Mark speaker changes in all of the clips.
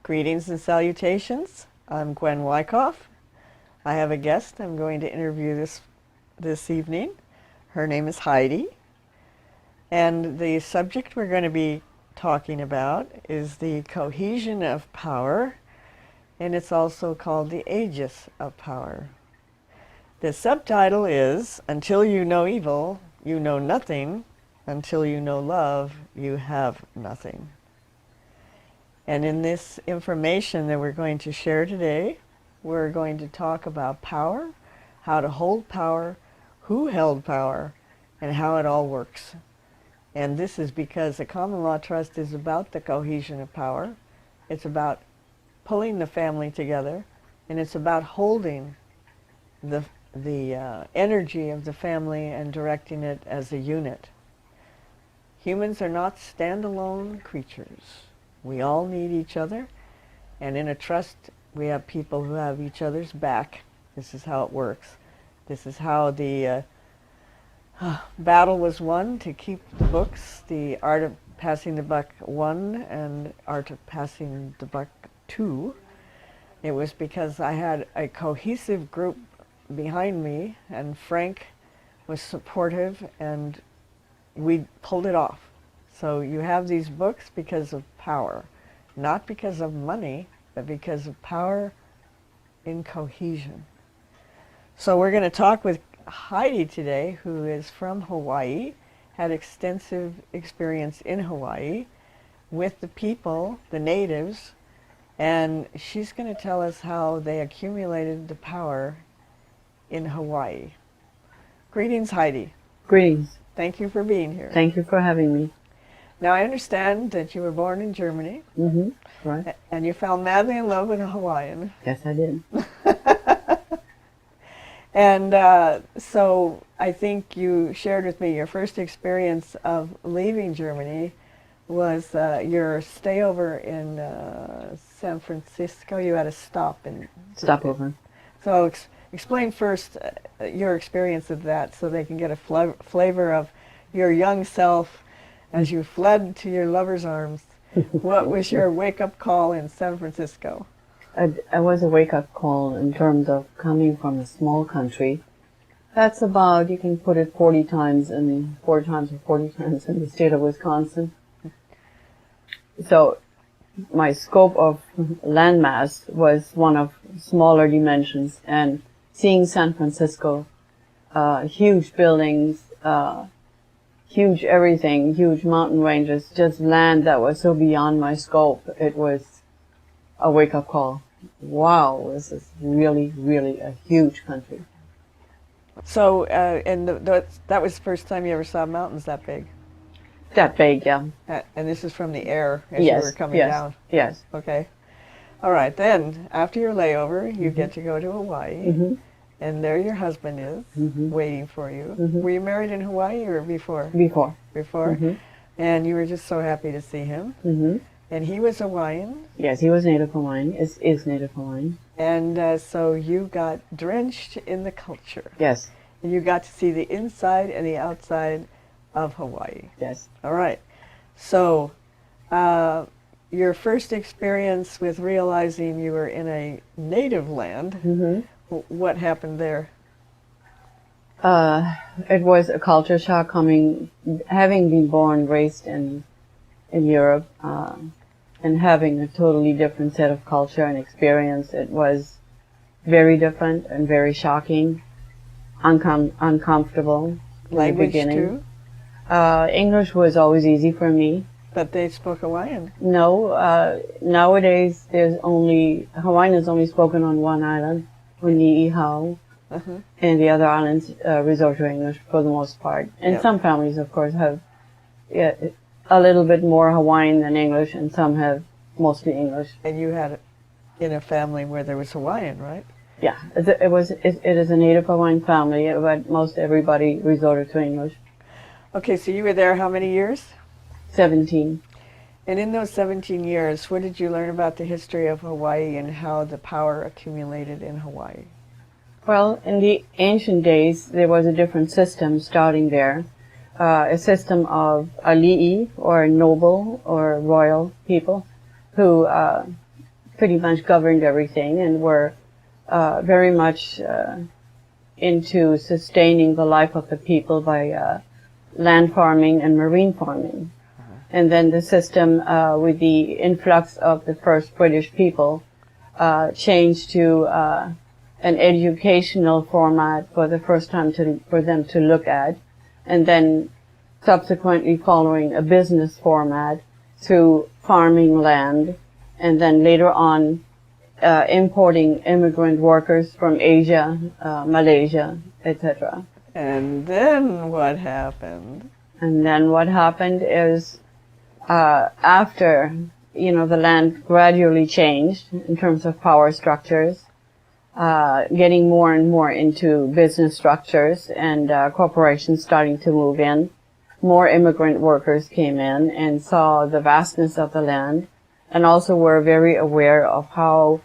Speaker 1: Greetings and salutations. I'm Gwen Wyckoff. I have a guest I'm going to interview this evening. Her name is Heidi. And the subject we're going to be talking about is the cohesion of power, and it's also called the Aegis of Power. The subtitle is, Until You Know Evil, You Know Nothing. Until you know love, you have nothing. And in this information that we're going to share today, we're going to talk about power, how to hold power, who held power, and how it all works. And this is because the common law trust is about the cohesion of power. It's about pulling the family together, and it's about holding the energy of the family and directing it as a unit. Humans are not standalone creatures. We all need each other, and in a trust we have people who have each other's back. This is how it works. This is how the battle was won to keep the books, the art of passing the buck 1 and art of passing the buck 2. It was because I had a cohesive group behind me, and Frank was supportive, and we pulled it off. So you have these books because of power, not because of money, but because of power in cohesion. So we're going to talk with Heidi today, who is from Hawaii, had extensive experience in Hawaii with the people, the natives, and she's going to tell us how they accumulated the power in Hawaii. Greetings, Heidi.
Speaker 2: Greetings.
Speaker 1: Thank you for being here.
Speaker 2: Thank you for having me.
Speaker 1: Now, I understand that you were born in Germany.
Speaker 2: Mm-hmm. Right.
Speaker 1: And you fell madly in love with a Hawaiian.
Speaker 2: Yes, I did.
Speaker 1: And so I think you shared with me your first experience of leaving Germany was your stay over in San Francisco. You had a stop in...
Speaker 2: Stopover.
Speaker 1: So explain first your experience of that so they can get a flavor of your young self as you fled to your lover's arms. What was your wake-up call in San Francisco?
Speaker 2: I was a wake-up call in terms of coming from a small country. That's about, you can put it 40 times in the state of Wisconsin. So my scope of landmass was one of smaller dimensions, and seeing San Francisco, huge buildings, huge everything, huge mountain ranges, just land that was so beyond my scope. It was a wake-up call. Wow, this is really, really a huge country.
Speaker 1: So, and that was the first time you ever saw mountains that big?
Speaker 2: That big, yeah.
Speaker 1: And this is from the air as
Speaker 2: Yes,
Speaker 1: you were coming
Speaker 2: yes,
Speaker 1: down?
Speaker 2: Yes.
Speaker 1: Okay. All right, then, after your layover, you get to go to Hawaii.
Speaker 2: Mm-hmm.
Speaker 1: And there your husband is, waiting for you.
Speaker 2: Mm-hmm.
Speaker 1: Were you married in Hawaii or before?
Speaker 2: Before.
Speaker 1: Before?
Speaker 2: Mm-hmm.
Speaker 1: And you were just so happy to see him.
Speaker 2: Mm-hmm.
Speaker 1: And he was Hawaiian.
Speaker 2: Yes, he was Native Hawaiian, is Native Hawaiian.
Speaker 1: And so you got drenched in the culture.
Speaker 2: Yes.
Speaker 1: And you got to see the inside and the outside of Hawaii.
Speaker 2: Yes.
Speaker 1: All right. So your first experience with realizing you were in a native land, what happened there?
Speaker 2: It was a culture shock having been born, raised in Europe, and having a totally different set of culture and experience. It was very different and very shocking, uncomfortable in the beginning.
Speaker 1: Language too?
Speaker 2: English was always easy for me.
Speaker 1: But they spoke Hawaiian.
Speaker 2: No, nowadays Hawaiian is only spoken on one island, on Niihau, and the other islands resort to English for the most part. And some families, of course, have a little bit more Hawaiian than English, and some have mostly English.
Speaker 1: And you had in a family where there was Hawaiian, right?
Speaker 2: Yeah, it is a Native Hawaiian family, but most everybody resorted to English.
Speaker 1: Okay, so you were there how many years?
Speaker 2: 17.
Speaker 1: And in those 17 years, what did you learn about the history of Hawaii and how the power accumulated in Hawaii?
Speaker 2: Well, in the ancient days, there was a different system starting there. A system of ali'i, or noble or royal people, who pretty much governed everything and were very much into sustaining the life of the people by land farming and marine farming. And then the system, with the influx of the first British people, changed to an educational format for the first time for them to look at, and then subsequently following a business format through farming land, and then later on importing immigrant workers from Asia, Malaysia, etc.
Speaker 1: And then what happened?
Speaker 2: And then what happened is, after, the land gradually changed in terms of power structures, getting more and more into business structures and corporations starting to move in, more immigrant workers came in and saw the vastness of the land, and also were very aware of how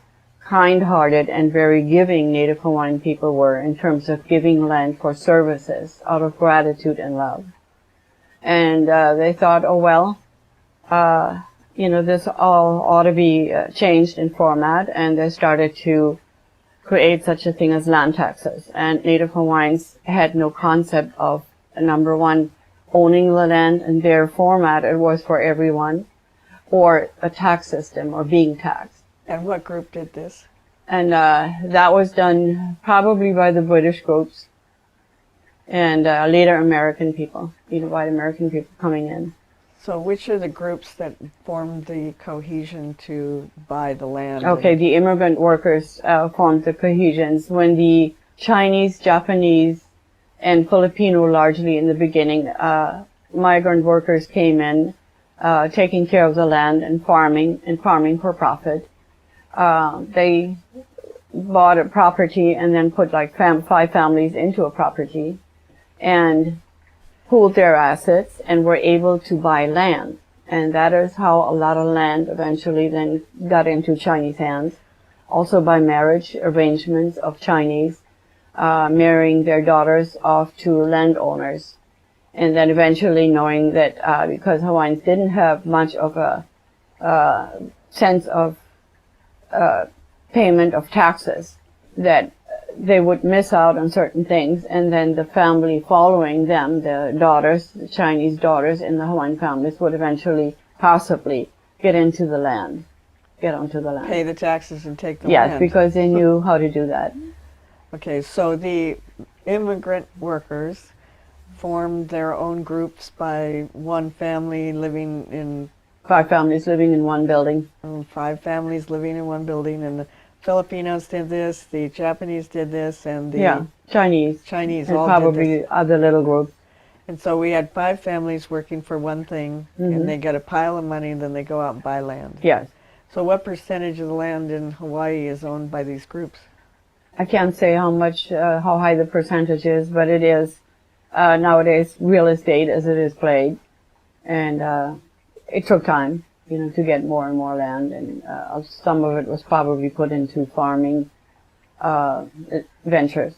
Speaker 2: kind-hearted and very giving Native Hawaiian people were in terms of giving land for services out of gratitude and love. And they thought, oh well, this all ought to be changed in format, and they started to create such a thing as land taxes. And Native Hawaiians had no concept of, number one, owning the land in their format. It was for everyone, or a tax system, or being taxed.
Speaker 1: And what group did this?
Speaker 2: And that was done probably by the British groups, and later American people, white American people coming in.
Speaker 1: So which are the groups that formed the cohesion to buy the land?
Speaker 2: Okay, the immigrant workers formed the cohesions. When the Chinese, Japanese, and Filipino, largely in the beginning, migrant workers came in, taking care of the land and farming for profit. They bought a property and then put like 5 families into a property and pooled their assets and were able to buy land. And that is how a lot of land eventually then got into Chinese hands. Also by marriage arrangements of Chinese marrying their daughters off to landowners. And then eventually knowing that because Hawaiians didn't have much of a sense of payment of taxes, that they would miss out on certain things, and then the family following them, the daughters, the Chinese daughters in the Hawaiian families, would eventually possibly get onto the land.
Speaker 1: Pay the taxes and take the
Speaker 2: land.
Speaker 1: land.
Speaker 2: Yes, because they knew how to do that.
Speaker 1: Okay, so the immigrant workers formed their own groups by one family living in...
Speaker 2: 5 families living in one building.
Speaker 1: 5 families living in one building, and the Filipinos did this, the Japanese did this, and the
Speaker 2: Chinese
Speaker 1: all
Speaker 2: probably
Speaker 1: did this.
Speaker 2: Other little groups.
Speaker 1: And so we had 5 families working for one thing, and they get a pile of money, and then they go out and buy land.
Speaker 2: Yes.
Speaker 1: So what percentage of the land in Hawaii is owned by these groups?
Speaker 2: I can't say how high the percentage is, but it is nowadays real estate as it is played, and it took time, to get more and more land, and some of it was probably put into farming ventures.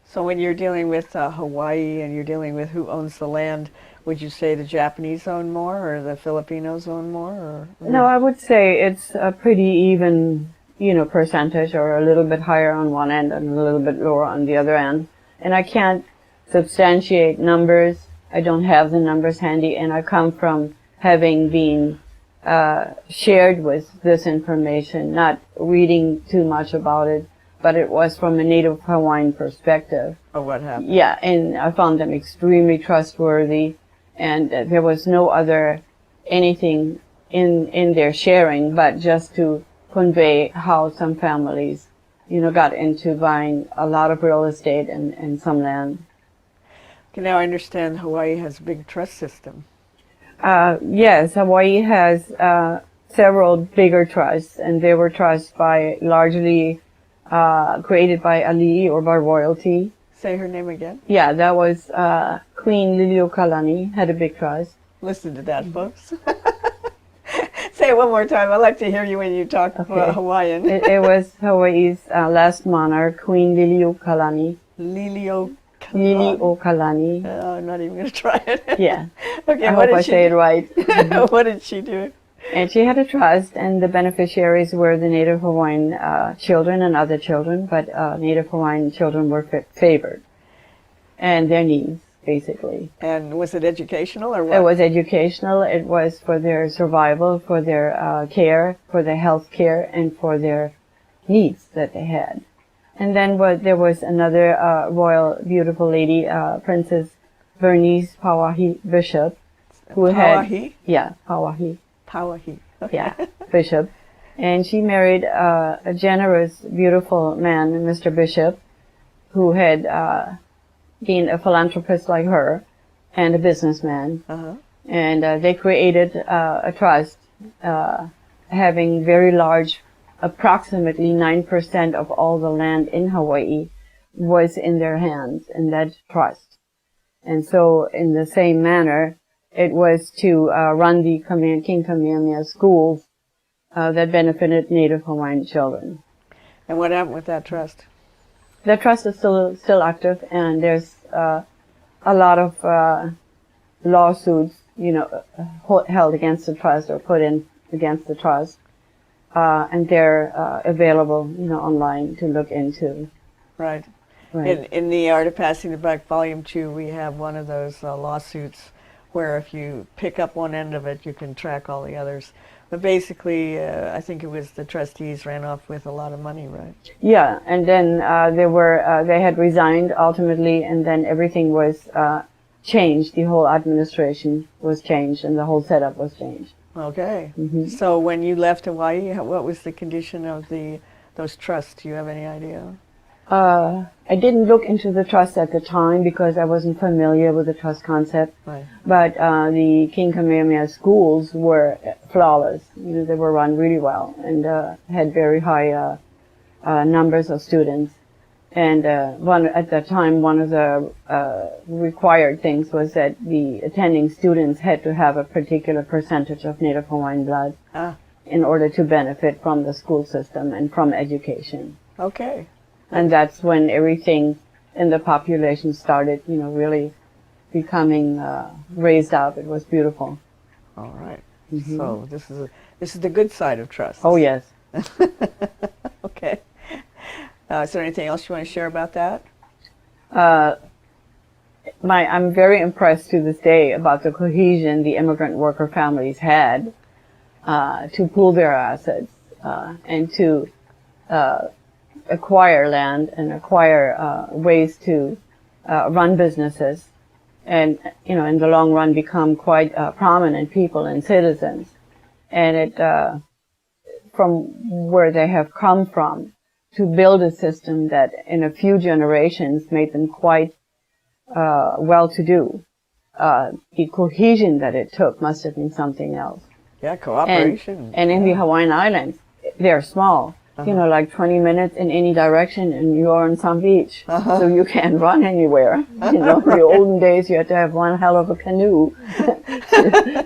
Speaker 1: So when you're dealing with Hawaii and you're dealing with who owns the land, would you say the Japanese own more or the Filipinos own more? Or?
Speaker 2: No, I would say it's a pretty even, percentage, or a little bit higher on one end and a little bit lower on the other end. And I can't substantiate numbers. I don't have the numbers handy, and I come from having been shared with this information, not reading too much about it, but it was from a Native Hawaiian perspective.
Speaker 1: Oh, what happened?
Speaker 2: Yeah, and I found them extremely trustworthy, and there was no other anything in their sharing, but just to convey how some families, got into buying a lot of real estate and some land.
Speaker 1: Okay, now I understand Hawaii has a big trust system.
Speaker 2: Yes, Hawaii has several bigger trusts, and they were trusts largely created by ali'i, or by royalty.
Speaker 1: Say her name again.
Speaker 2: Yeah, that was Queen Liliuokalani had a big trust.
Speaker 1: Listen to that, folks. Say it one more time. I like to hear you when you talk Hawaiian.
Speaker 2: It was Hawaii's last monarch, Queen Liliuokalani.
Speaker 1: Liliuokalani.
Speaker 2: Liliuokalani.
Speaker 1: I'm not even going to try it.
Speaker 2: Yeah.
Speaker 1: Okay.
Speaker 2: I hope I say it right.
Speaker 1: What did she do?
Speaker 2: And she had a trust, and the beneficiaries were the Native Hawaiian children and other children, but Native Hawaiian children were favored, and their needs, basically.
Speaker 1: And was it educational or what?
Speaker 2: It was educational. It was for their survival, for their care, for their health care, and for their needs that they had. And then there was another royal, beautiful lady, Princess Bernice Pauahi Bishop, who
Speaker 1: Pauahi?
Speaker 2: Pauahi.
Speaker 1: Pauahi. Okay.
Speaker 2: Yeah, Bishop. And she married a generous, beautiful man, Mr. Bishop, who had been a philanthropist like her and a businessman.
Speaker 1: Uh-huh.
Speaker 2: And they created a trust having very large, approximately 9% of all the land in Hawaii was in their hands in that trust. And so in the same manner, it was to run the King Kamehameha schools that benefited Native Hawaiian children.
Speaker 1: And what happened with that trust?
Speaker 2: The trust is still active, and there's a lot of lawsuits, held against the trust or put in against the trust, and they're available, online to look into.
Speaker 1: Right.
Speaker 2: Right.
Speaker 1: In the Art of Passing the Buck, Volume 2, we have one of those lawsuits where if you pick up one end of it, you can track all the others. But basically, I think it was the trustees ran off with a lot of money, right?
Speaker 2: Yeah, and then they had resigned ultimately, and then everything was changed. The whole administration was changed, and the whole setup was changed.
Speaker 1: Okay.
Speaker 2: Mm-hmm.
Speaker 1: So when you left Hawaii, what was the condition of those trusts? Do you have any idea?
Speaker 2: I didn't look into the trust at the time because I wasn't familiar with the trust concept.
Speaker 1: Right.
Speaker 2: But the King Kamehameha schools were flawless. They were run really well and had very high numbers of students. And at that time, one of the required things was that the attending students had to have a particular percentage of Native Hawaiian blood in order to benefit from the school system and from education.
Speaker 1: Okay.
Speaker 2: And that's when everything in the population started, really becoming raised up. It was beautiful.
Speaker 1: All right.
Speaker 2: Mm-hmm.
Speaker 1: So this is the good side of trust.
Speaker 2: Oh, yes.
Speaker 1: Okay. Is there anything else you want to share about that?
Speaker 2: I'm very impressed to this day about the cohesion the immigrant worker families had to pool their assets and to acquire land and acquire ways to run businesses and, in the long run become quite prominent people and citizens. And it, from where they have come from, to build a system that in a few generations made them quite well-to-do. The cohesion that it took must have been something else.
Speaker 1: Yeah, cooperation.
Speaker 2: And in the Hawaiian Islands, they're small. Like 20 minutes in any direction and you're on some beach. So you can't run anywhere. In the olden days you had to have one hell of a canoe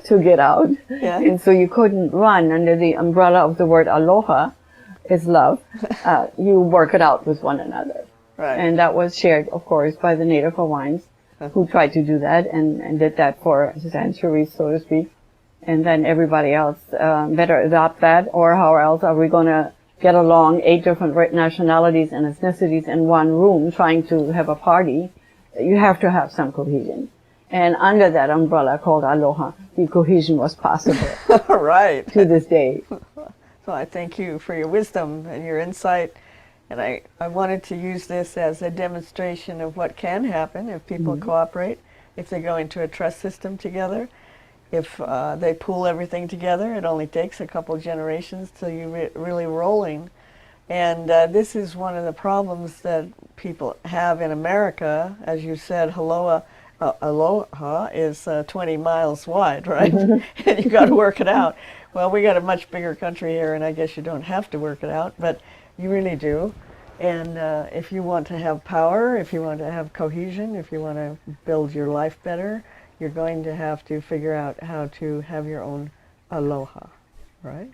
Speaker 2: to get out.
Speaker 1: Yeah.
Speaker 2: And so you couldn't run under the umbrella of the word aloha is love. You work it out with one another.
Speaker 1: Right.
Speaker 2: And that was shared, of course, by the Native Hawaiians who tried to do that and did that for centuries, so to speak. And then everybody else better adopt that, or how else are we going to get along 8 different nationalities and ethnicities in one room trying to have a party? You have to have some cohesion. And under that umbrella called aloha, the cohesion was possible.
Speaker 1: Right.
Speaker 2: To this day.
Speaker 1: So I thank you for your wisdom and your insight. And I wanted to use this as a demonstration of what can happen if people cooperate, if they go into a trust system together. If they pool everything together, it only takes a couple generations till you're really rolling. And this is one of the problems that people have in America. As you said, aloha is 20 miles wide, right? And you got to work it out. Well, we got a much bigger country here, and I guess you don't have to work it out, but you really do. And if you want to have power, if you want to have cohesion, if you want to build your life better, you're going to have to figure out how to have your own aloha, right?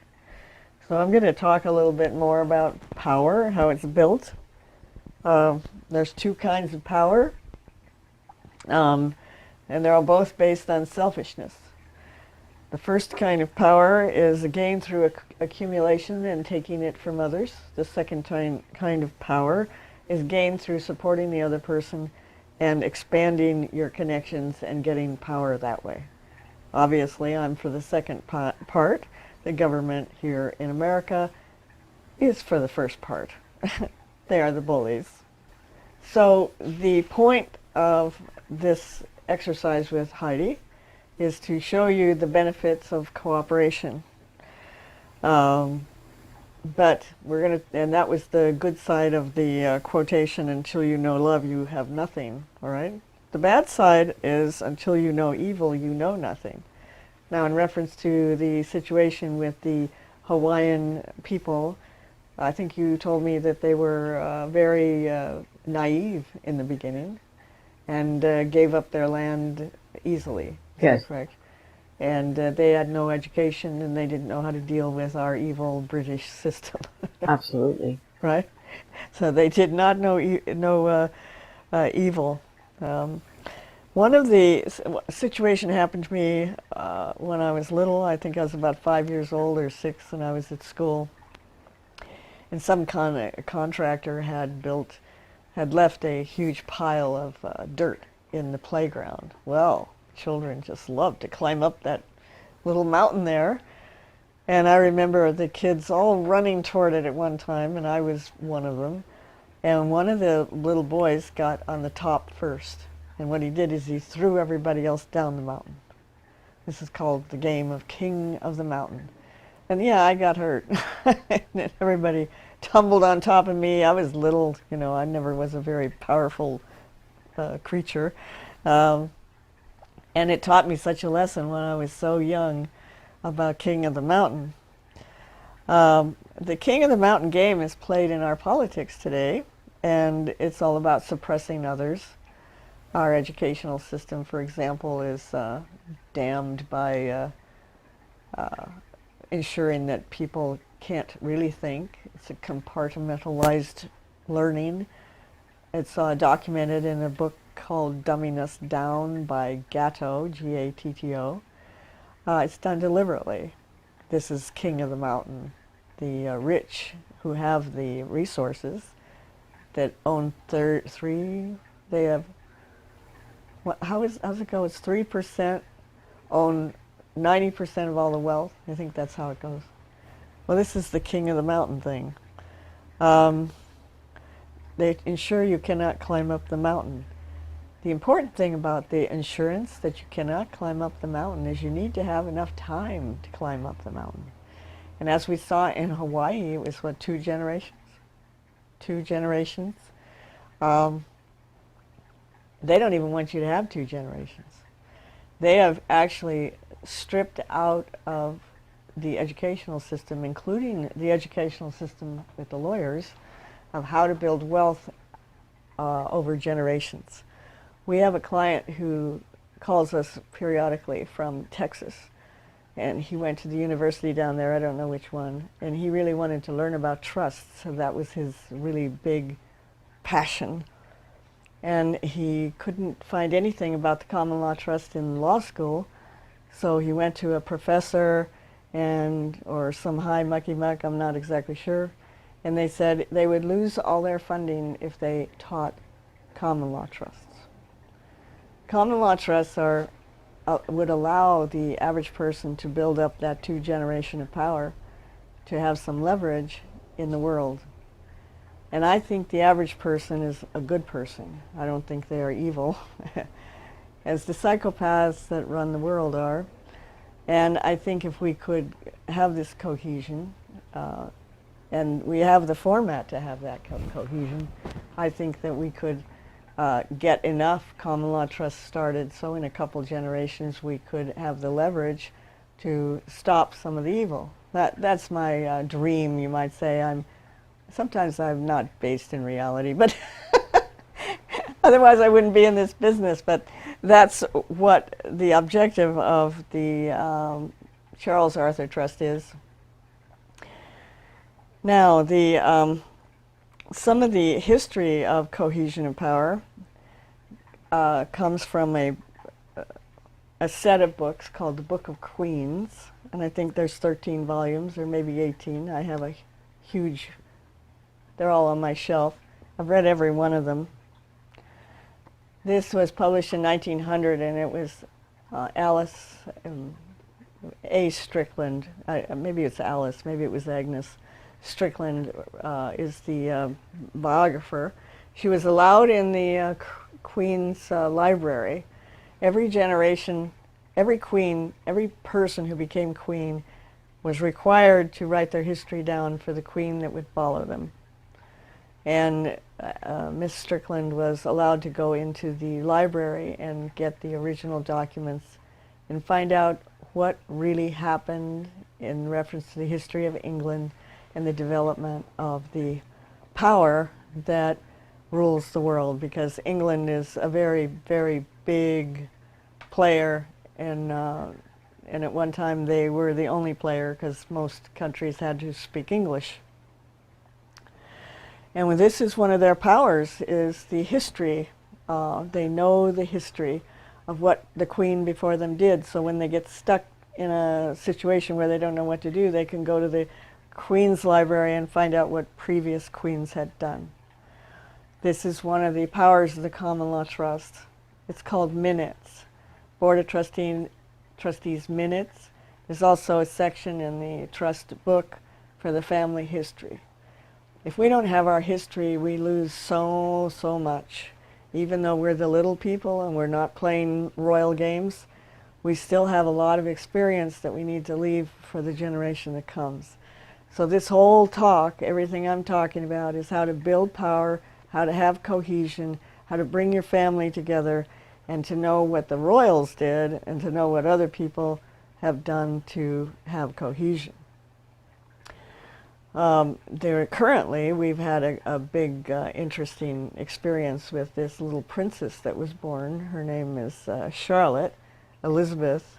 Speaker 1: So I'm going to talk a little bit more about power, how it's built. There's 2 kinds of power, and they're all both based on selfishness. The first kind of power is gained through accumulation and taking it from others. The second kind of power is gained through supporting the other person and expanding your connections and getting power that way. Obviously, I'm for the second part. The government here in America is for the first part. They are the bullies. So the point of this exercise with Heidi is to show you the benefits of cooperation. But we're going to, and that was the good side of the quotation, until you know love, you have nothing, all right? The bad side is, until you know evil, you know nothing. Now, in reference to the situation with the Hawaiian people, I think you told me that they were very naive in the beginning and gave up their land easily.
Speaker 2: Yes.
Speaker 1: Is that correct? And they had no education, and they didn't know how to deal with our evil British system.
Speaker 2: Absolutely.
Speaker 1: Right? So they did not know evil. One of the situation happened to me when I was little. I think I was about 5 years old or 6, and I was at school. And some contractor had left a huge pile of dirt in the playground. Well, children just loved to climb up that little mountain there. And I remember the kids all running toward it at one time, and I was one of them. And one of the little boys got on the top first. And what he did is he threw everybody else down the mountain. This is called the game of King of the Mountain. And yeah, I got hurt. And everybody tumbled on top of me. I was little, you know, I never was a very powerful creature. And it taught me such a lesson when I was so young about King of the Mountain. The King of the Mountain game is played in our politics today, and it's all about suppressing others. Our educational system, for example, is damned by ensuring that people can't really think. It's a compartmentalized learning. It's documented in a book called Dumbing Us Down by Gatto, G-A-T-T-O. It's done deliberately. This is King of the Mountain. The rich who have the resources that own they have, how's it go? It's 3% own 90% of all the wealth. I think that's how it goes. Well, this is the King of the Mountain thing. They ensure you cannot climb up the mountain. The important thing about the insurance that you cannot climb up the mountain is you need to have enough time to climb up the mountain. And as we saw in Hawaii, it was what, 2 generations? 2 generations. They don't even want you to have 2 generations. They have actually stripped out of the educational system, including the educational system with the lawyers, of how to build wealth over generations. We have a client who calls us periodically from Texas, and he went to the university down there, I don't know which one, and he really wanted to learn about trusts, so that was his really big passion. And he couldn't find anything about the common law trust in law school, so he went to a professor or some high mucky-muck, I'm not exactly sure, and they said they would lose all their funding if they taught common law trusts. Common law trusts would allow the average person to build up that 2 generation of power, to have some leverage in the world. And I think the average person is a good person. I don't think they are evil, as the psychopaths that run the world are. And I think if we could have this cohesion, and we have the format to have that cohesion, I think that we could get enough common law trusts started so in a couple generations we could have the leverage to stop some of the evil. That's my dream, you might say. Sometimes I'm not based in reality, but otherwise I wouldn't be in this business. But that's what the objective of the Charles Arthur Trust is. Now, some of the history of cohesion of power comes from an a set of books called the Book of Queens, and I think there's 13 volumes, or maybe 18. I have a huge, they're all on my shelf. I've read every one of them. This was published in 1900, and it was Alice A. Strickland. Maybe it's Alice, maybe it was Agnes. Strickland is the biographer. She was allowed in the Queen's library. Every generation, every queen, every person who became queen was required to write their history down for the queen that would follow them. And Miss Strickland was allowed to go into the library and get the original documents and find out what really happened in reference to the history of England and the development of the power that rules the world, because England is a very, very big player, and at one time they were the only player because most countries had to speak English. And this is one of their powers, is the history. They know the history of what the queen before them did, so when they get stuck in a situation where they don't know what to do, they can go to the Queen's library and find out what previous queens had done. This is one of the powers of the Common Law Trust. It's called Minutes. Board of Trustees Minutes. There's also a section in the trust book for the family history. If we don't have our history, we lose so much. Even though we're the little people and we're not playing royal games, we still have a lot of experience that we need to leave for the generation that comes. So this whole talk, everything I'm talking about, is how to build power, how to have cohesion, how to bring your family together, and to know what the royals did, and to know what other people have done to have cohesion. Currently, we've had a big, interesting experience with this little princess that was born. Her name is Charlotte Elizabeth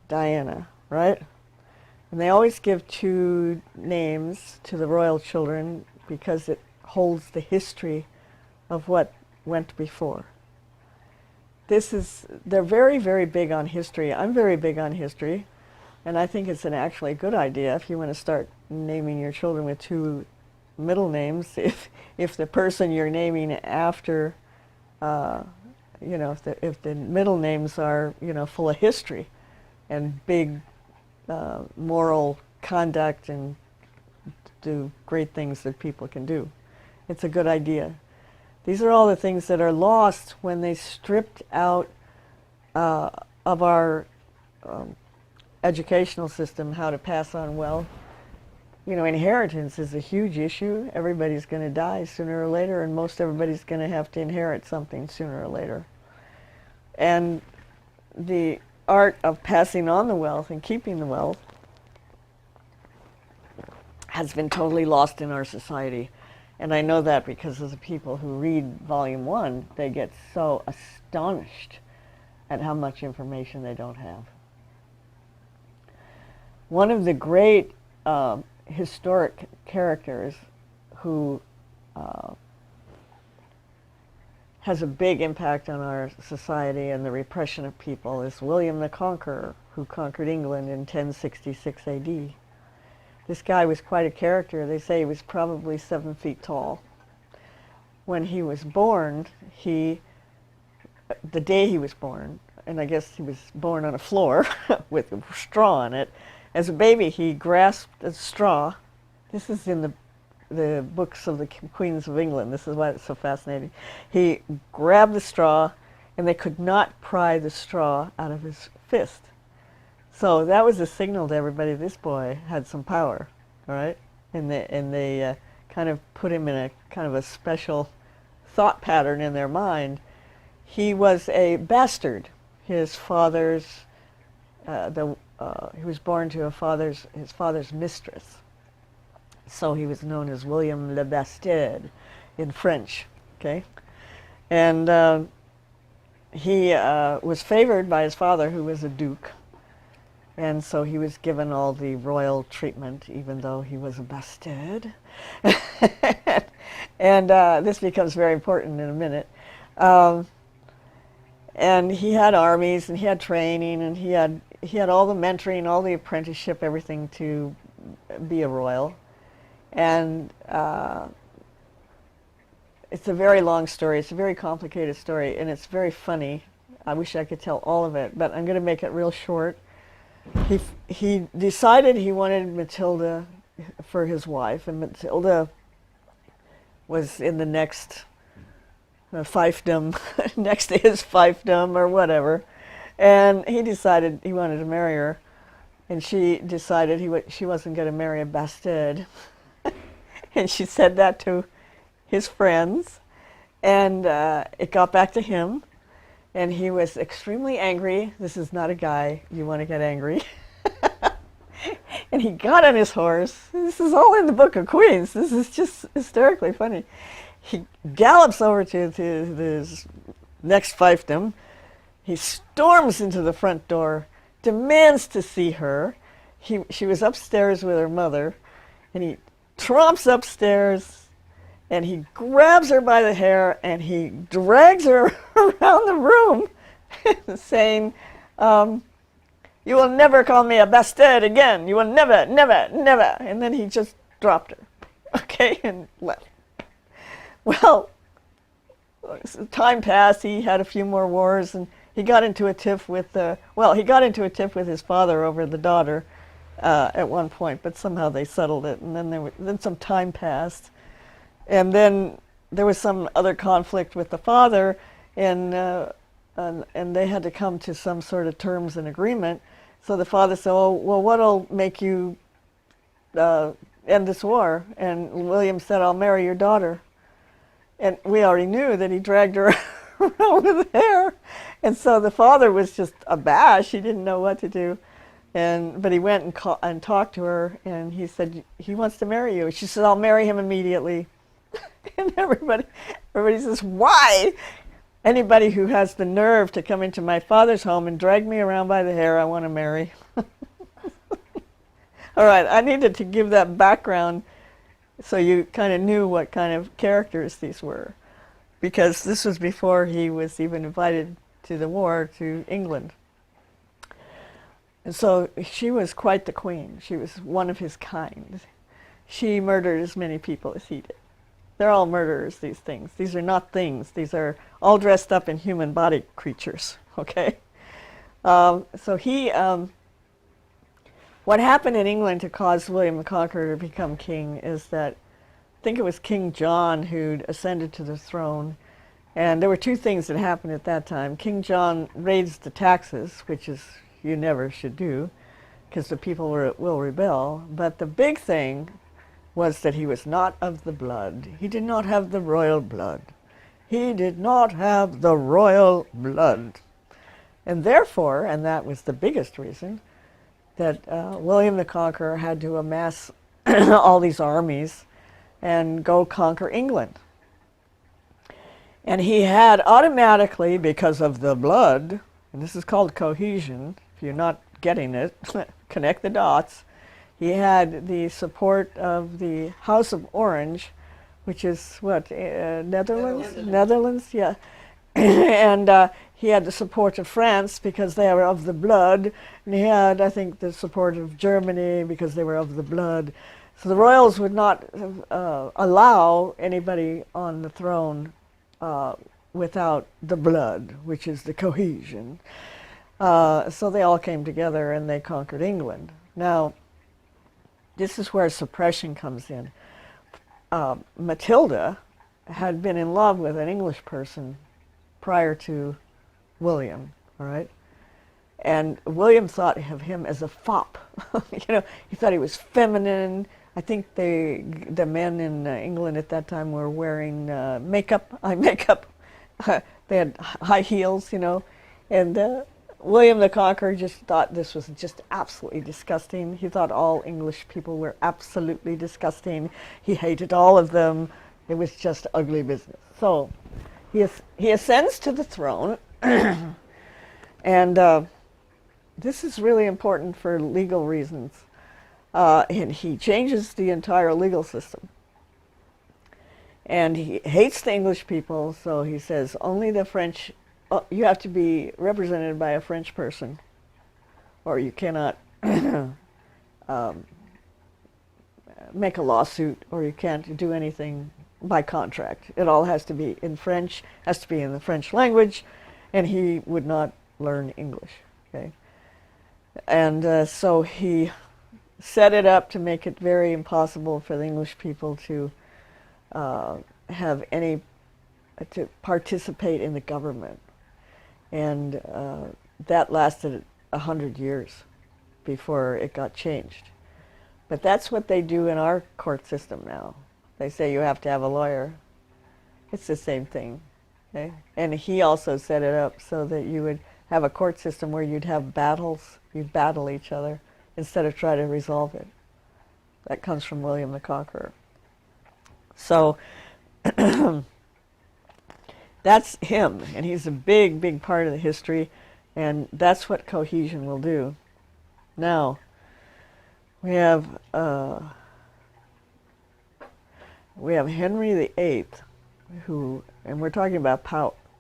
Speaker 1: Diana, right? And they always give two names to the royal children because it holds the history of what went before. They're very, very big on history. I'm very big on history, and I think it's an actually good idea if you want to start naming your children with two middle names. If the person you're naming after, if the middle names are, full of history and big moral conduct and do great things that people can do. It's a good idea. These are all the things that are lost when they stripped out of our educational system how to pass on wealth. Inheritance is a huge issue. Everybody's going to die sooner or later, and most everybody's going to have to inherit something sooner or later. And the art of passing on the wealth and keeping the wealth has been totally lost in our society. And I know that because of the people who read Volume 1, they get so astonished at how much information they don't have. One of the great historic characters who has a big impact on our society and the repression of people is William the Conqueror, who conquered England in 1066 AD. This guy was quite a character. They say he was probably 7 feet tall. When he was born, the day he was born, and I guess he was born on a floor with straw on it, as a baby he grasped a straw. This is in the books of the Queens of England. This is why it's so fascinating. He grabbed the straw, and they could not pry the straw out of his fist. So that was a signal to everybody this boy had some power, all right? And they kind of put him in a kind of a special thought pattern in their mind. He was a bastard. His father's, he was born to his father's mistress. So he was known as William le Bastard in French, okay? And he was favored by his father, who was a duke. And so he was given all the royal treatment, even though he was a bastard. And this becomes very important in a minute. And he had armies, and he had training, and he had all the mentoring, all the apprenticeship, everything to be a royal. And it's a very long story. It's a very complicated story, and it's very funny. I wish I could tell all of it, but I'm going to make it real short. He decided he wanted Matilda for his wife, and Matilda was in the next fiefdom, next to his fiefdom or whatever, and he decided he wanted to marry her, and she decided she wasn't going to marry a bastard, and she said that to his friends, and it got back to him, and he was extremely angry. This is not a guy you want to get angry. And he got on his horse. This is all in the Book of Queens. This is just hysterically funny. He gallops over to his next fiefdom. He storms into the front door, demands to see her. She was upstairs with her mother, and he tromps upstairs, and he grabs her by the hair, and he drags her around the room, saying, "You will never call me a bastard again. You will never, never, never." And then he just dropped her, okay, and left. Well, time passed. He had a few more wars, and he got into a tiff with his father over the daughter at one point, but somehow they settled it, and then some time passed. And then there was some other conflict with the father, and they had to come to some sort of terms and agreement. So the father said, "Oh, well, what'll make you end this war?" And William said, "I'll marry your daughter." And we already knew that he dragged her around with hair. And so the father was just abashed. He didn't know what to do. But he went and talked to her, and he said, "He wants to marry you." She said, "I'll marry him immediately." And everybody says, "Why? Anybody who has the nerve to come into my father's home and drag me around by the hair, I want to marry." All right, I needed to give that background so you kind of knew what kind of characters these were, because this was before he was even invited to the war to England. And so she was quite the queen. She was one of his kind. She murdered as many people as he did. They're all murderers, these things. These are not things. These are all dressed up in human body creatures, okay? What happened in England to cause William the Conqueror to become king is that, I think it was King John who'd ascended to the throne, and there were two things that happened at that time. King John raised the taxes, which is you never should do, because the people will rebel. But the big thing was that he was not of the blood. He did not have the royal blood. He did not have the royal blood. And therefore, and that was the biggest reason, that William the Conqueror had to amass all these armies and go conquer England. And he had automatically, because of the blood, and this is called cohesion, if you're not getting it, connect the dots, he had the support of the House of Orange, which is what, Netherlands? Netherlands, yeah. And he had the support of France because they were of the blood, and he had, I think, the support of Germany because they were of the blood. So the royals would not allow anybody on the throne without the blood, which is the cohesion. So they all came together and they conquered England. Now, this is where suppression comes in. Matilda had been in love with an English person prior to William, all right? And William thought of him as a fop. He thought he was feminine. I think the men in England at that time were wearing makeup, eye makeup. They had high heels, and William the Conqueror just thought this was just absolutely disgusting. He thought all English people were absolutely disgusting. He hated all of them. It was just ugly business. So he ascends to the throne, and this is really important for legal reasons. And he changes the entire legal system. And he hates the English people, so he says only the French you have to be represented by a French person, or you cannot make a lawsuit, or you can't do anything by contract. It all has to be in French, has to be in the French language, and he would not learn English. Okay, and so he set it up to make it very impossible for the English people to have any to participate in the government, and that lasted 100 years before it got changed. But that's what they do in our court system now. They say you have to have a lawyer. It's the same thing. Okay? And he also set it up so that you would have a court system where you'd have battles, you'd battle each other instead of try to resolve it. That comes from William the Conqueror. So that's him, and he's a big, big part of the history, and that's what cohesion will do. Now, we have Henry VIII, who, and we're talking about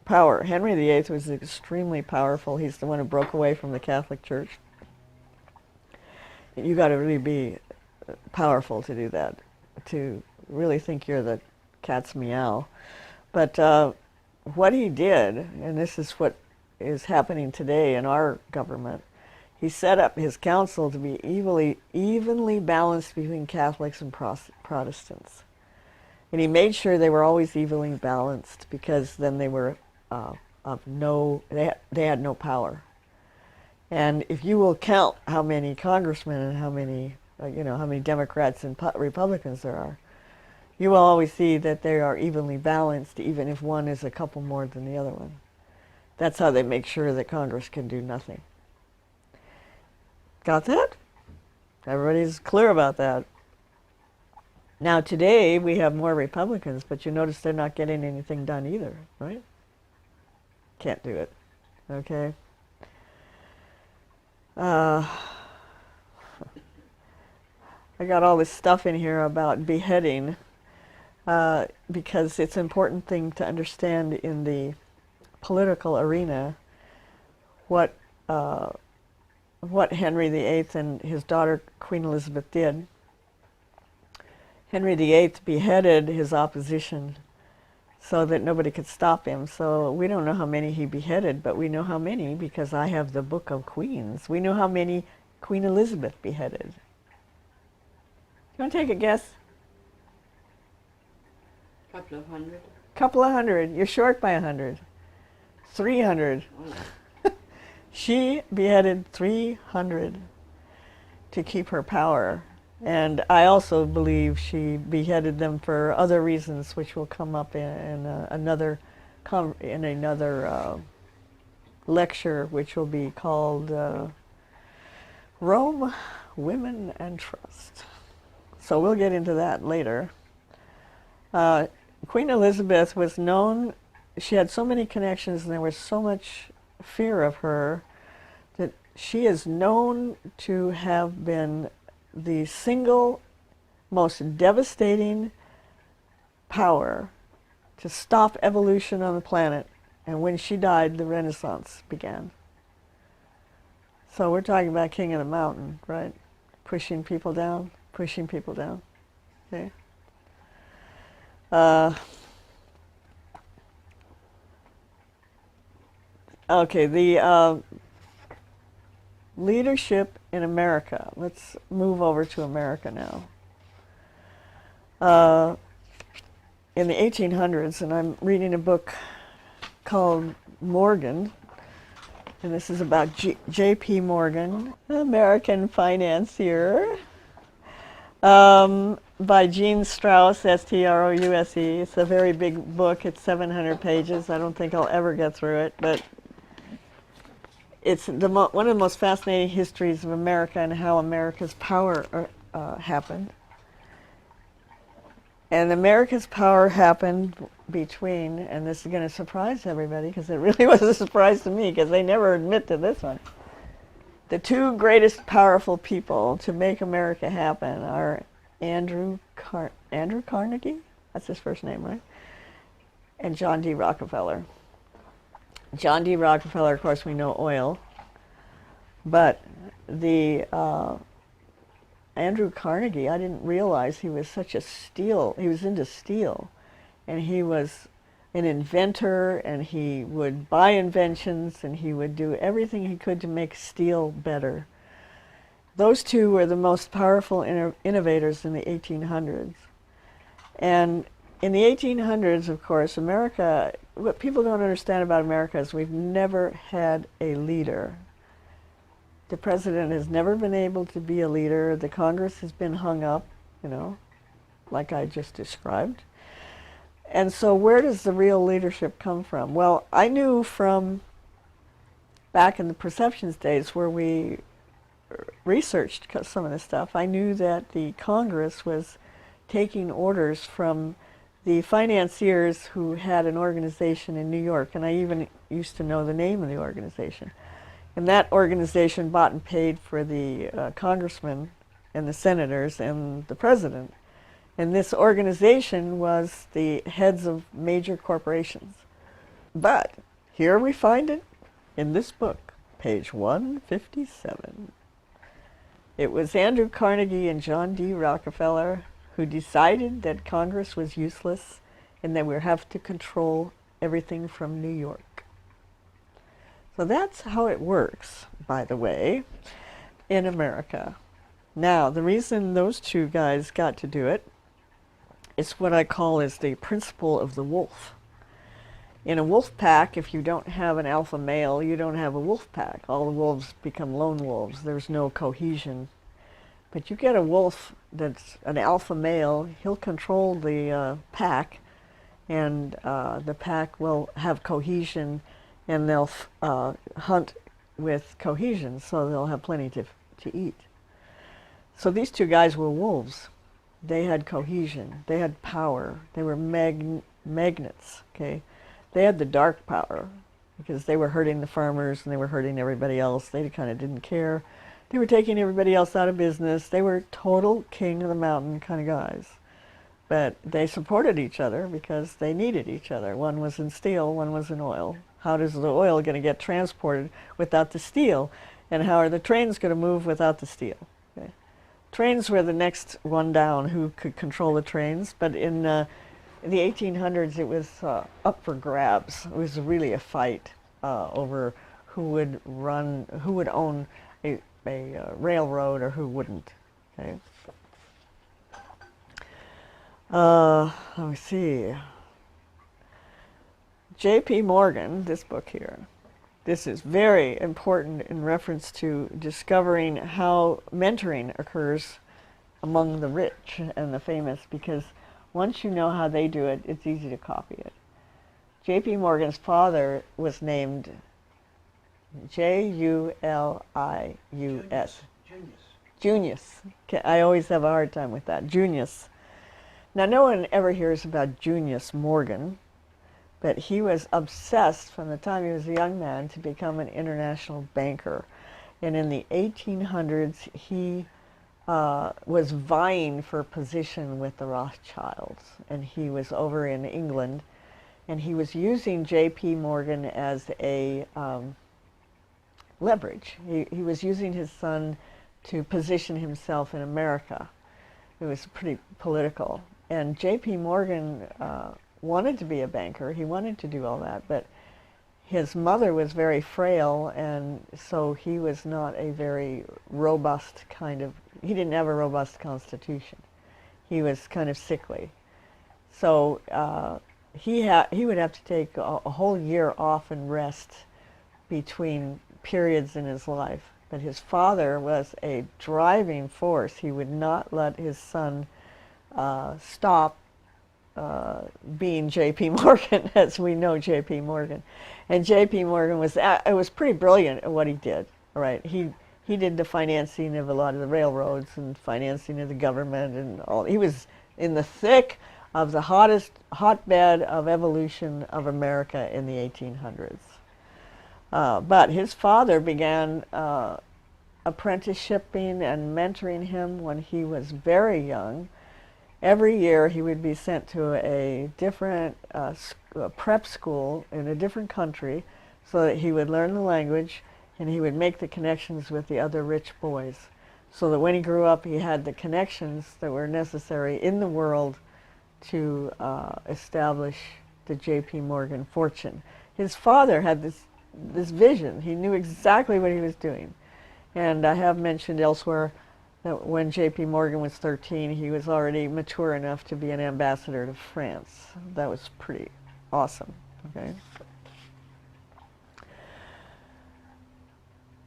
Speaker 1: power. Henry VIII was extremely powerful. He's the one who broke away from the Catholic Church. You got to really be powerful to do that, to really think you're the cat's meow. But what he did, and this is what is happening today in our government, he set up his council to be evenly balanced between Catholics and Protestants. And he made sure they were always evenly balanced, because then they were they had no power. And if you will count how many congressmen and how many how many Democrats and Republicans there are, you will always see that they are evenly balanced, even if one is a couple more than the other one. That's how they make sure that Congress can do nothing. Got that? Everybody's clear about that. Now today we have more Republicans, but you notice they're not getting anything done either, right? Can't do it. Okay? I got all this stuff in here about beheading because it's an important thing to understand in the political arena what Henry VIII and his daughter Queen Elizabeth did. Henry VIII beheaded his opposition so that nobody could stop him. So we don't know how many he beheaded, but we know how many because I have the Book of Queens. We know how many Queen Elizabeth beheaded. You want to take a guess?
Speaker 2: Couple of hundred.
Speaker 1: Couple of hundred. You're short by 100. 300. Oh. She beheaded 300 to keep her power. And I also believe she beheaded them for other reasons, which will come up in another lecture, which will be called Rome, Women, and Trust. So we'll get into that later. Queen Elizabeth was known, she had so many connections and there was so much fear of her that she is known to have been the single most devastating power to stop evolution on the planet. And when she died, the Renaissance began. So we're talking about King of the Mountain, right? Pushing people down, pushing people down. Okay. Okay, the leadership in America. Let's move over to America now. In the 1800s, and I'm reading a book called Morgan, and this is about J.P. Morgan, American financier, by Gene Strauss, S-T-R-O-U-S-E. It's a very big book. It's 700 pages. I don't think I'll ever get through it, but it's one of the most fascinating histories of America and how America's power happened. And America's power happened between, and this is going to surprise everybody because it really was a surprise to me because they never admit to this one. The two greatest powerful people to make America happen are Andrew Carnegie, that's his first name, right? And John D. Rockefeller. John D. Rockefeller, of course, we know oil, but the Andrew Carnegie, I didn't realize he was such a steel, he was into steel, and he was an inventor, and he would buy inventions, and he would do everything he could to make steel better. Those two were the most powerful innovators in the 1800s. And in the 1800s, of course, America, what people don't understand about America is we've never had a leader. The president has never been able to be a leader. The Congress has been hung up, like I just described. And so where does the real leadership come from? Well, I knew from back in the perceptions days where we researched some of this stuff, I knew that the Congress was taking orders from the financiers who had an organization in New York, and I even used to know the name of the organization. And that organization bought and paid for the congressmen and the senators and the president. And this organization was the heads of major corporations. But here we find it in this book, page 157. It was Andrew Carnegie and John D. Rockefeller who decided that Congress was useless and that we have to control everything from New York. So that's how it works, by the way, in America. Now, the reason those two guys got to do it is what I call is the principle of the wolf. In a wolf pack, if you don't have an alpha male, you don't have a wolf pack. All the wolves become lone wolves. There's no cohesion. But you get a wolf that's an alpha male, he'll control the pack, and the pack will have cohesion, and they'll hunt with cohesion, so they'll have plenty to eat. So these two guys were wolves. They had cohesion. They had power. They were magnets, okay? They had the dark power because they were hurting the farmers and they were hurting everybody else. They kind of didn't care. They were taking everybody else out of business. They were total king of the mountain kind of guys. But they supported each other because they needed each other. One was in steel, one was in oil. How does the oil going to get transported without the steel? And how are the trains going to move without the steel? Okay. Trains were the next one down, who could control the trains. But in the 1800s, it was up for grabs. It was really a fight over who would own a railroad or who wouldn't. Okay. Let me see. J.P. Morgan, this book here, this is very important in reference to discovering how mentoring occurs among the rich and the famous, because once you know how they do it, it's easy to copy it. J.P. Morgan's father was named Julius. Junius. I always have a hard time with that. Junius. Now, no one ever hears about Junius Morgan, but he was obsessed from the time he was a young man to become an international banker. And in the 1800s, he was vying for a position with the Rothschilds. And he was over in England, and he was using J.P. Morgan as a leverage. He was using his son to position himself in America. It was pretty political. And J.P. Morgan wanted to be a banker. He wanted to do all that, but his mother was very frail, and so he was not a very robust he didn't have a robust constitution. He was kind of sickly. So he would have to take a whole year off and rest between periods in his life. But his father was a driving force. He would not let his son stop being J.P. Morgan, as we know J.P. Morgan. And J.P. Morgan was pretty brilliant at what he did. All right, he did the financing of a lot of the railroads and financing of the government and all. He was in the thick of the hotbed of evolution of America in the 1800s. But his father began apprenticeshipping and mentoring him when he was very young. Every year he would be sent to a different prep school in a different country so that he would learn the language and he would make the connections with the other rich boys, so that when he grew up he had the connections that were necessary in the world to establish the J.P. Morgan fortune. His father had this vision. He knew exactly what he was doing. And I have mentioned elsewhere that when J.P. Morgan was 13, he was already mature enough to be an ambassador to France. That was pretty awesome. Okay.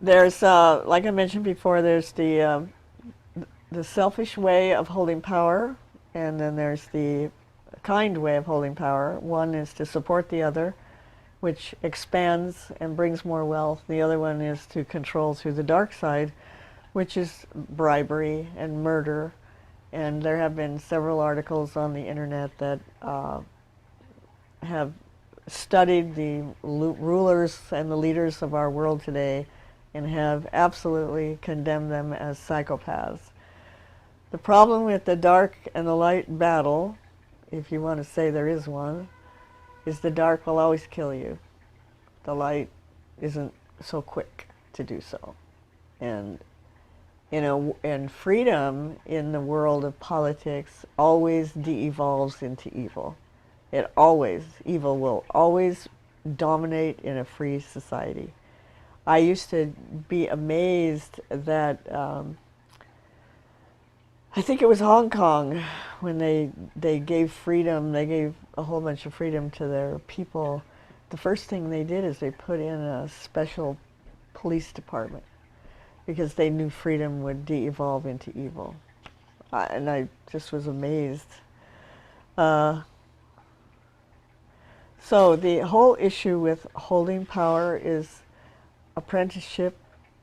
Speaker 1: There's, like I mentioned before, there's the selfish way of holding power, and then there's the kind way of holding power. One is to support the other, which expands and brings more wealth. The other one is to control through the dark side, which is bribery and murder. And there have been several articles on the internet that have studied the rulers and the leaders of our world today and have absolutely condemned them as psychopaths. The problem with the dark and the light battle, if you want to say there is one, is the dark will always kill you. The light isn't so quick to do so. And and freedom in the world of politics always de-evolves into evil. Evil will always dominate in a free society. I used to be amazed that, I think it was Hong Kong, when they gave freedom, they gave a whole bunch of freedom to their people. The first thing they did is they put in a special police department because they knew freedom would de-evolve into evil. And I just was amazed. So the whole issue with holding power is apprenticeship,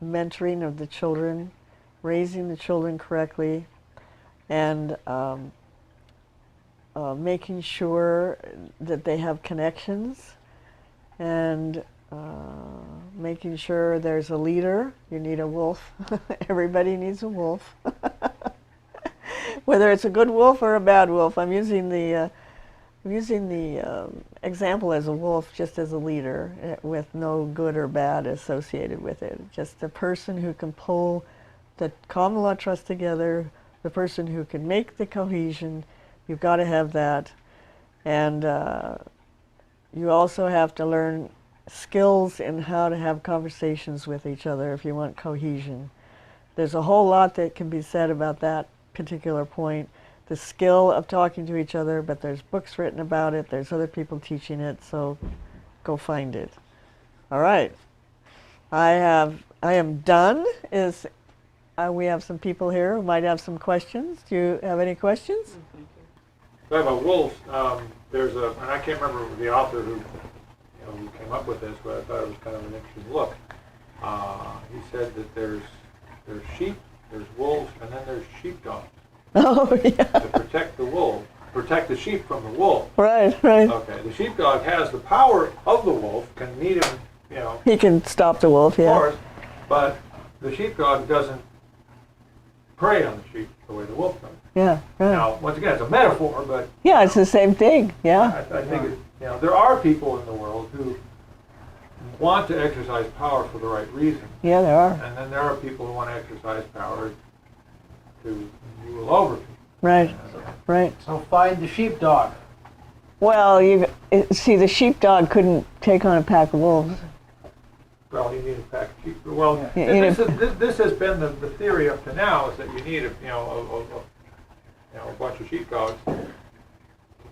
Speaker 1: mentoring of the children, raising the children correctly, and making sure that they have connections, and making sure there's a leader. You need a wolf. Everybody needs a wolf. Whether it's a good wolf or a bad wolf, I'm using the example as a wolf just as a leader, with no good or bad associated with it. Just a person who can pull the common law trust together, the person who can make the cohesion. You've got to have that. And you also have to learn skills in how to have conversations with each other if you want cohesion. There's a whole lot that can be said about that particular point. The skill of talking to each other, but there's books written about it, there's other people teaching it, so go find it. All right. I am done. We have some people here who might have some questions. Do you have any questions?
Speaker 3: So I have a wolf. And I can't remember the author who came up with this, but I thought it was kind of an interesting look. He said that there's sheep, there's wolves, and then there's sheepdogs.
Speaker 1: Oh, yeah.
Speaker 3: To protect the sheep from the wolf.
Speaker 1: Right.
Speaker 3: Okay, the sheepdog has the power of the wolf, can meet him,
Speaker 1: He can stop the wolf, yeah.
Speaker 3: Of course, but the sheepdog doesn't prey on the sheep the way the wolf does.
Speaker 1: Yeah, right.
Speaker 3: Now, once again, it's a metaphor, but...
Speaker 1: Yeah, it's the same thing, yeah.
Speaker 3: I think there are people in the world who want to exercise power for the right reason.
Speaker 1: Yeah, there are.
Speaker 3: And then there are people who want to exercise power to rule over people.
Speaker 1: Right.
Speaker 4: So find the sheepdog.
Speaker 1: Well, see, the sheepdog couldn't take on a pack of wolves.
Speaker 3: Well, you need a pack of sheep. Well,
Speaker 1: Yeah.
Speaker 3: this has been the theory up to now, is that you need a bunch of sheepdogs to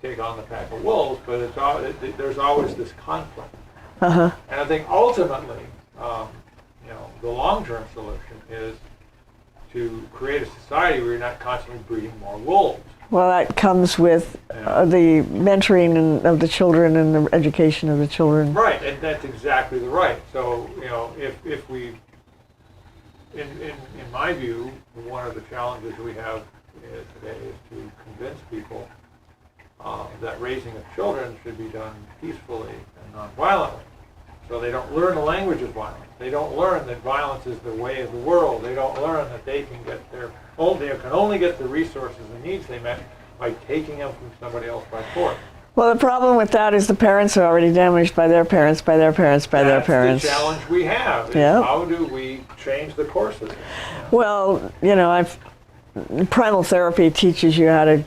Speaker 3: take on the pack of wolves, but there's always this conflict.
Speaker 1: Uh-huh.
Speaker 3: And I think ultimately, the long-term solution is to create a society where you're not constantly breeding more wolves.
Speaker 1: Well, that comes with the mentoring of the children and the education of the children.
Speaker 3: Right, and that's exactly the right. So, if we, in my view, one of the challenges we have today is to convince people that raising of children should be done peacefully and non-violently. So they don't learn the language of violence. They don't learn that violence is the way of the world. They don't learn that they can only get the resources and needs they met by taking them from somebody else by force.
Speaker 1: Well, the problem with that is the parents are already damaged by their parents, by their parents, by their parents.
Speaker 3: That's the challenge we have. Is
Speaker 1: Yeah.
Speaker 3: How do we change the courses?
Speaker 1: Well, you know, primal therapy teaches you how to.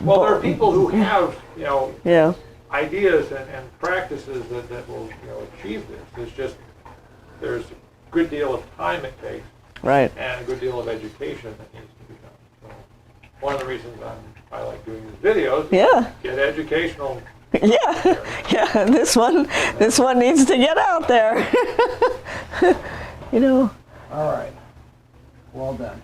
Speaker 3: Well, there are people who have, you know,
Speaker 1: Yeah.
Speaker 3: ideas and practices that will, you know, achieve this. It's just there's a good deal of time it takes
Speaker 1: Right.
Speaker 3: and a good deal of education that needs to be done. So one of the reasons I like doing these videos is
Speaker 1: Yeah.
Speaker 3: get educational.
Speaker 1: Yeah. Yeah. This one needs to get out there. You know.
Speaker 4: All right. Well done.